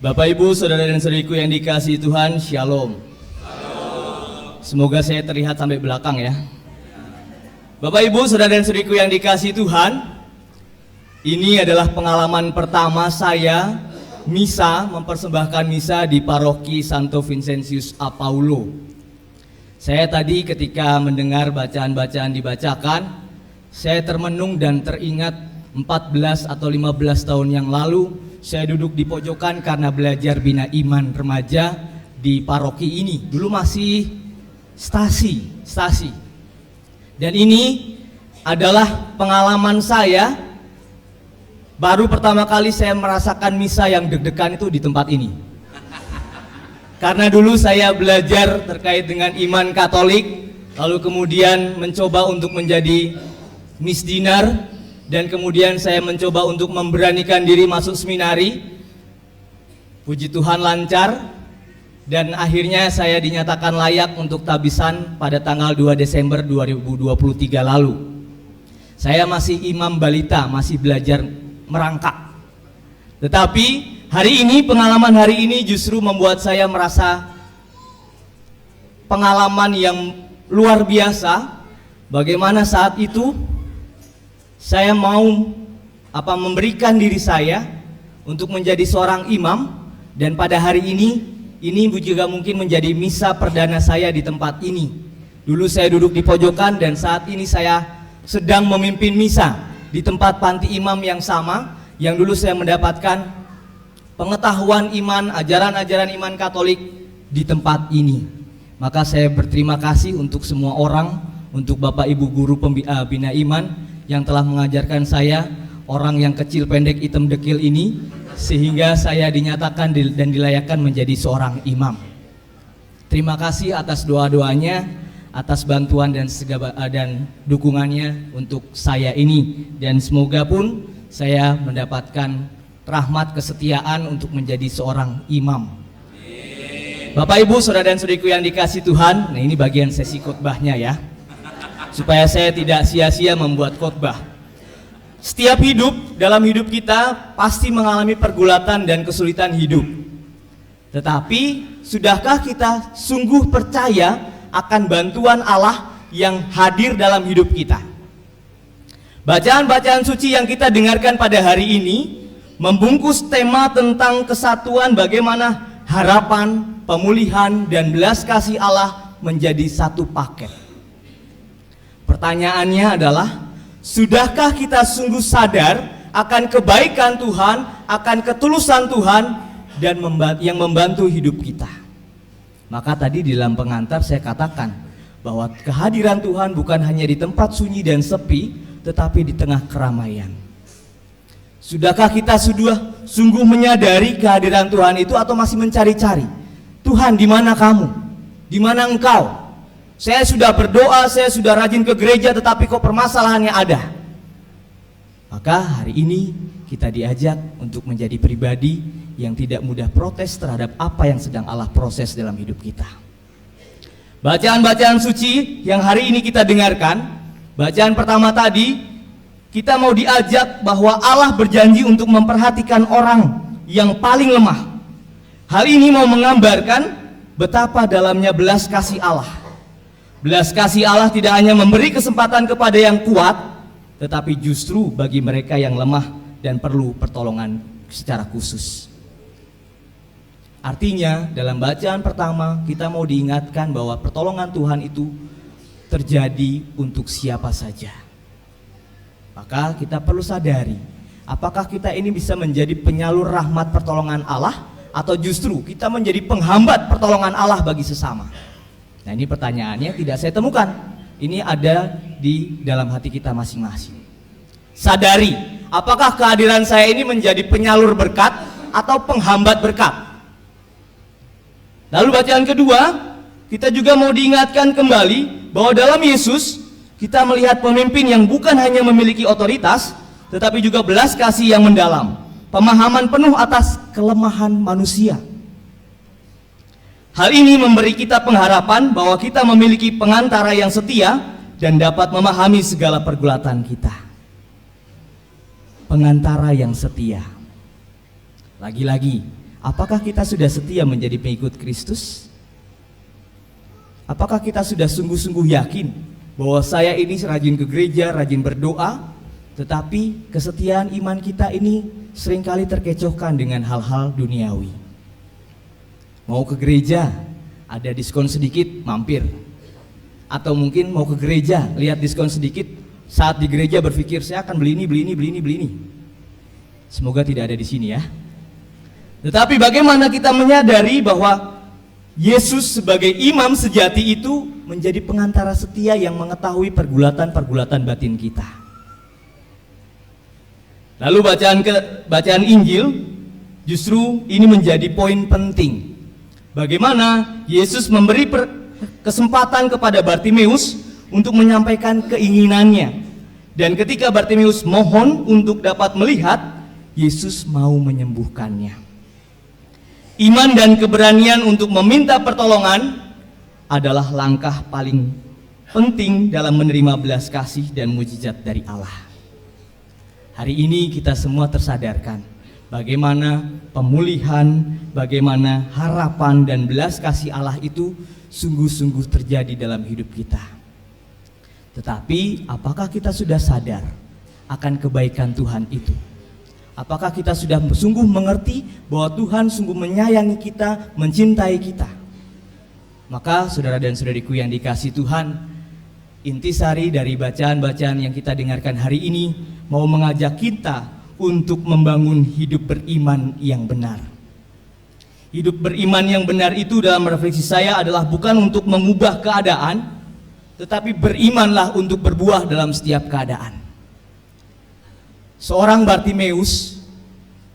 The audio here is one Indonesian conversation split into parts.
Bapak Ibu, saudara dan saudariku yang dikasihi Tuhan, Shalom. Semoga saya terlihat sampai belakang ya. Bapak Ibu, saudara dan saudariku yang dikasihi Tuhan, ini adalah pengalaman pertama saya mempersembahkan misa di paroki Santo Vincentius A Paulo. Saya tadi ketika mendengar bacaan-bacaan dibacakan, saya termenung dan teringat 14 atau 15 tahun yang lalu saya duduk di pojokan karena belajar bina iman remaja di paroki ini. Dulu masih stasi. Dan ini adalah pengalaman saya. Baru pertama kali saya merasakan misa yang deg-degan itu di tempat ini. Karena dulu saya belajar terkait dengan iman Katolik, lalu kemudian mencoba untuk menjadi misdinar, dan kemudian saya mencoba untuk memberanikan diri masuk seminari. Puji Tuhan lancar, dan akhirnya saya dinyatakan layak untuk tabisan pada tanggal 2 Desember 2023 lalu. Saya masih imam balita, masih belajar merangkak. Tetapi hari ini, pengalaman hari ini justru membuat saya merasa pengalaman yang luar biasa. Bagaimana saat itu saya mau memberikan diri saya untuk menjadi seorang imam, dan pada hari ini juga mungkin menjadi misa perdana saya di tempat ini. Dulu saya duduk di pojokan dan saat ini saya sedang memimpin misa di tempat panti imam yang sama, yang dulu saya mendapatkan pengetahuan iman, ajaran-ajaran iman Katolik di tempat ini. Maka saya berterima kasih untuk semua orang, untuk Bapak Ibu guru bina iman yang telah mengajarkan saya, orang yang kecil pendek hitam dekil ini, sehingga saya dinyatakan dan dilayakkan menjadi seorang imam. Terima kasih atas doa-doanya, atas bantuan dan dukungannya untuk saya ini, dan semoga pun saya mendapatkan rahmat kesetiaan untuk menjadi seorang imam. Bapak Ibu, saudara dan saudariku yang dikasihi Tuhan, nah ini bagian sesi khotbahnya ya, supaya saya tidak sia-sia membuat khotbah. Setiap dalam hidup kita pasti mengalami pergulatan dan kesulitan hidup. Tetapi sudahkah kita sungguh percaya akan bantuan Allah yang hadir dalam hidup kita? Bacaan-bacaan suci yang kita dengarkan pada hari ini membungkus tema tentang kesatuan, bagaimana harapan, pemulihan, dan belas kasih Allah menjadi satu paket. Pertanyaannya adalah, sudahkah kita sungguh sadar akan kebaikan Tuhan, akan ketulusan Tuhan, dan yang membantu hidup kita? Maka tadi di dalam pengantar saya katakan bahwa kehadiran Tuhan bukan hanya di tempat sunyi dan sepi, tetapi di tengah keramaian. Sudahkah kita sungguh menyadari kehadiran Tuhan itu, atau masih mencari-cari? Tuhan, di mana kamu? Di mana engkau? Saya sudah berdoa, saya sudah rajin ke gereja, tetapi kok permasalahannya ada? Maka hari ini kita diajak untuk menjadi pribadi yang tidak mudah protes terhadap apa yang sedang Allah proses dalam hidup kita. Bacaan-bacaan suci yang hari ini kita dengarkan, bacaan pertama tadi, kita mau diajak bahwa Allah berjanji untuk memperhatikan orang yang paling lemah. Hal ini mau menggambarkan betapa dalamnya belas kasih Allah. Belas kasih Allah tidak hanya memberi kesempatan kepada yang kuat, tetapi justru bagi mereka yang lemah dan perlu pertolongan secara khusus. Artinya dalam bacaan pertama kita mau diingatkan bahwa pertolongan Tuhan itu terjadi untuk siapa saja. Maka kita perlu sadari, apakah kita ini bisa menjadi penyalur rahmat pertolongan Allah, atau justru kita menjadi penghambat pertolongan Allah bagi sesama? Nah, ini pertanyaannya tidak saya temukan. Ini ada di dalam hati kita masing-masing. Sadari, apakah kehadiran saya ini menjadi penyalur berkat atau penghambat berkat? Lalu bacaan kedua, kita juga mau diingatkan kembali bahwa dalam Yesus kita melihat pemimpin yang bukan hanya memiliki otoritas, tetapi juga belas kasih yang mendalam, pemahaman penuh atas kelemahan manusia. Hal ini memberi kita pengharapan bahwa kita memiliki pengantara yang setia dan dapat memahami segala pergulatan kita. Pengantara yang setia. Lagi-lagi, Apakah kita sudah setia menjadi pengikut Kristus? Apakah kita sudah sungguh-sungguh yakin bahwa saya ini rajin ke gereja, rajin berdoa, tetapi kesetiaan iman kita ini seringkali terkecohkan dengan hal-hal duniawi. Mau ke gereja, ada diskon sedikit, mampir. Atau mungkin mau ke gereja, lihat diskon sedikit, saat di gereja berpikir saya akan beli ini. Semoga tidak ada di sini ya. Tetapi bagaimana kita menyadari bahwa Yesus sebagai imam sejati itu menjadi pengantara setia yang mengetahui pergulatan-pergulatan batin kita. Lalu bacaan Injil justru ini menjadi poin penting. Bagaimana Yesus memberi kesempatan kepada Bartimeus untuk menyampaikan keinginannya. Dan ketika Bartimeus mohon untuk dapat melihat, Yesus mau menyembuhkannya. Iman dan keberanian untuk meminta pertolongan adalah langkah paling penting dalam menerima belas kasih dan mujizat dari Allah. Hari ini kita semua tersadarkan bagaimana pemulihan, bagaimana harapan dan belas kasih Allah itu sungguh-sungguh terjadi dalam hidup kita. Tetapi apakah kita sudah sadar akan kebaikan Tuhan itu? Apakah kita sudah sungguh mengerti bahwa Tuhan sungguh menyayangi kita, mencintai kita? Maka saudara dan saudariku yang dikasihi Tuhan, intisari dari bacaan-bacaan yang kita dengarkan hari ini mau mengajak kita untuk membangun hidup beriman yang benar. Hidup beriman yang benar itu dalam refleksi saya adalah bukan untuk mengubah keadaan, tetapi berimanlah untuk berbuah dalam setiap keadaan. Seorang Bartimeus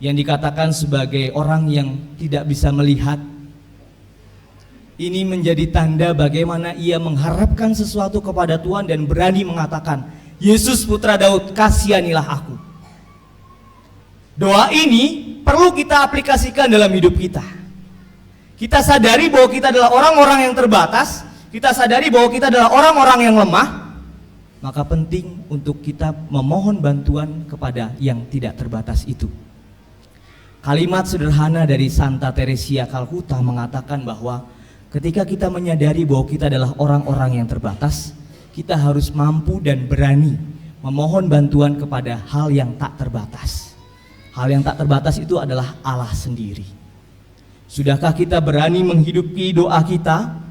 yang dikatakan sebagai orang yang tidak bisa melihat, ini menjadi tanda bagaimana ia mengharapkan sesuatu kepada Tuhan dan berani mengatakan, Yesus putra Daud, kasihanilah aku. Doa ini perlu kita aplikasikan dalam hidup kita. Kita sadari bahwa kita adalah orang-orang yang terbatas, kita sadari bahwa kita adalah orang-orang yang lemah, maka penting untuk kita memohon bantuan kepada yang tidak terbatas itu. Kalimat sederhana dari Santa Teresia Kalkuta mengatakan bahwa ketika kita menyadari bahwa kita adalah orang-orang yang terbatas, kita harus mampu dan berani memohon bantuan kepada hal yang tak terbatas. Hal yang tak terbatas itu adalah Allah sendiri. Sudahkah kita berani menghidupi doa kita?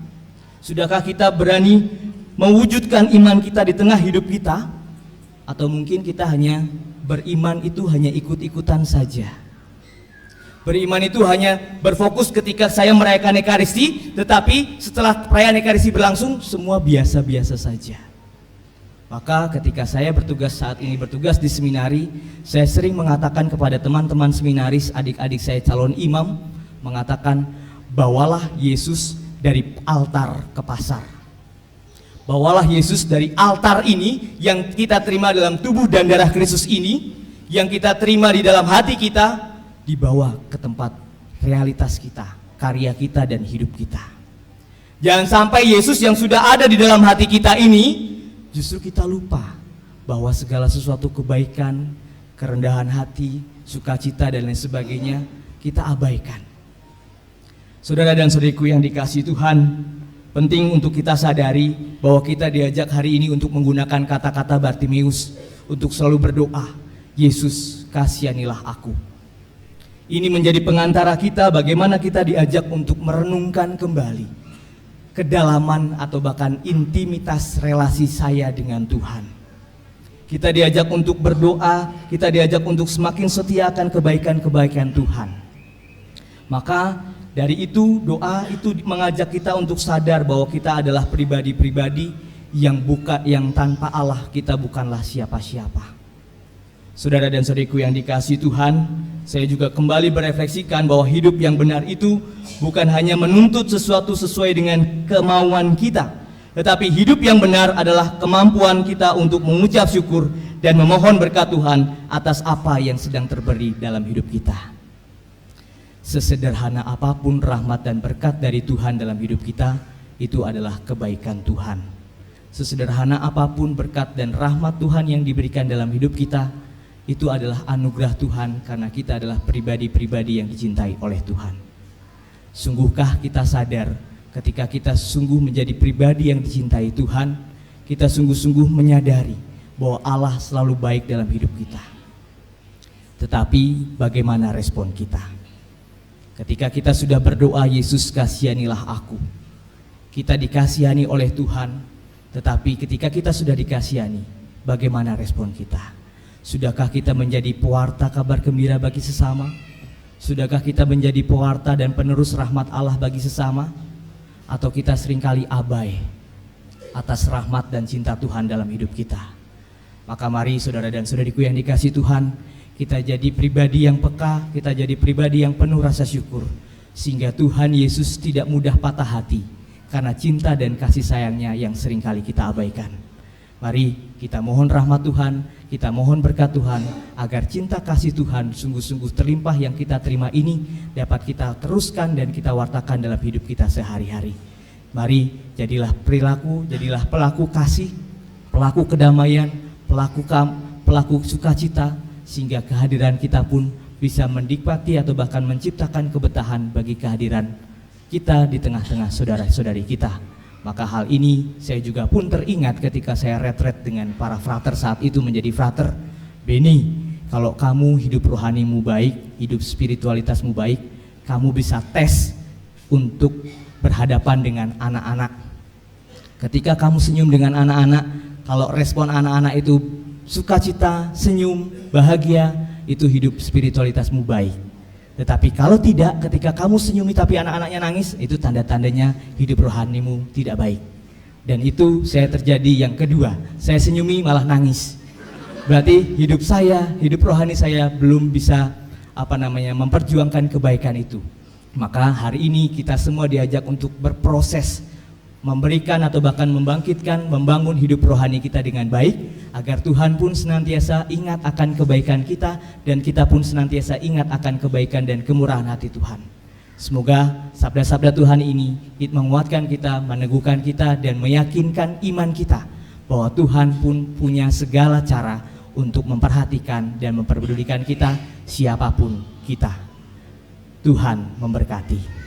Sudahkah kita berani mewujudkan iman kita di tengah hidup kita? Atau mungkin kita hanya beriman itu hanya ikut-ikutan saja. Beriman itu hanya berfokus ketika saya merayakan Ekaristi, tetapi setelah perayaan Ekaristi berlangsung semua biasa-biasa saja. Maka ketika saya saat ini bertugas di seminari, saya sering mengatakan kepada teman-teman seminaris, adik-adik saya calon imam, mengatakan, bawalah Yesus dari altar ke pasar. Bawalah Yesus dari altar ini yang kita terima dalam tubuh dan darah Kristus ini, yang kita terima di dalam hati kita, dibawa ke tempat realitas kita, karya kita dan hidup kita. Jangan sampai Yesus yang sudah ada di dalam hati kita ini, justru kita lupa bahwa segala sesuatu kebaikan, kerendahan hati, sukacita dan lain sebagainya kita abaikan. Saudara dan saudariku yang dikasihi Tuhan, penting untuk kita sadari bahwa kita diajak hari ini untuk menggunakan kata-kata Bartimeus untuk selalu berdoa, Yesus kasihanilah aku. Ini menjadi pengantara kita bagaimana kita diajak untuk merenungkan kembali kedalaman atau bahkan intimitas relasi saya dengan Tuhan. Kita diajak untuk berdoa, kita diajak untuk semakin setia akan kebaikan-kebaikan Tuhan. Maka dari itu doa itu mengajak kita untuk sadar bahwa kita adalah pribadi-pribadi yang tanpa Allah kita bukanlah siapa-siapa. Saudara dan saudariku yang dikasihi Tuhan, saya juga kembali berefleksikan bahwa hidup yang benar itu bukan hanya menuntut sesuatu sesuai dengan kemauan kita, tetapi hidup yang benar adalah kemampuan kita untuk mengucap syukur dan memohon berkat Tuhan atas apa yang sedang terjadi dalam hidup kita. Sesederhana apapun rahmat dan berkat dari Tuhan dalam hidup kita, itu adalah kebaikan Tuhan. Sesederhana apapun berkat dan rahmat Tuhan yang diberikan dalam hidup kita, itu adalah anugerah Tuhan karena kita adalah pribadi-pribadi yang dicintai oleh Tuhan. Sungguhkah kita sadar ketika kita sungguh menjadi pribadi yang dicintai Tuhan, kita sungguh-sungguh menyadari bahwa Allah selalu baik dalam hidup kita. Tetapi bagaimana respon kita? Ketika kita sudah berdoa, Yesus kasihanilah aku, kita dikasihani oleh Tuhan, tetapi ketika kita sudah dikasihani, bagaimana respon kita? Sudahkah kita menjadi pewarta kabar gembira bagi sesama? Sudahkah kita menjadi pewarta dan penerus rahmat Allah bagi sesama? Atau kita seringkali abai atas rahmat dan cinta Tuhan dalam hidup kita? Maka mari saudara dan saudariku yang dikasihi Tuhan, kita jadi pribadi yang peka, kita jadi pribadi yang penuh rasa syukur, sehingga Tuhan Yesus tidak mudah patah hati karena cinta dan kasih sayangnya yang seringkali kita abaikan. Mari kita mohon rahmat Tuhan, kita mohon berkat Tuhan, agar cinta kasih Tuhan sungguh-sungguh terlimpah yang kita terima ini dapat kita teruskan dan kita wartakan dalam hidup kita sehari-hari. Mari jadilah jadilah pelaku kasih, pelaku kedamaian, pelaku sukacita, sehingga kehadiran kita pun bisa menikmati atau bahkan menciptakan kebetahan bagi kehadiran kita di tengah-tengah saudara-saudari kita. Maka hal ini saya juga pun teringat ketika saya retret dengan para frater saat itu menjadi frater. Beni, kalau kamu hidup rohanimu baik, hidup spiritualitasmu baik, kamu bisa tes untuk berhadapan dengan anak-anak. Ketika kamu senyum dengan anak-anak, kalau respon anak-anak itu sukacita, senyum, bahagia, itu hidup spiritualitasmu baik. Tetapi kalau tidak, ketika kamu senyumi tapi anak-anaknya nangis, itu tanda-tandanya hidup rohanimu tidak baik. Dan itu saya terjadi yang kedua, saya senyumi malah nangis. Berarti hidup rohani saya belum bisa memperjuangkan kebaikan itu. Maka hari ini kita semua diajak untuk berproses, memberikan atau bahkan membangkitkan, membangun hidup rohani kita dengan baik, agar Tuhan pun senantiasa ingat akan kebaikan kita, dan kita pun senantiasa ingat akan kebaikan dan kemurahan hati Tuhan. Semoga sabda-sabda Tuhan ini menguatkan kita, meneguhkan kita, dan meyakinkan iman kita bahwa Tuhan pun punya segala cara untuk memperhatikan dan memperpedulikan kita siapapun kita. Tuhan memberkati.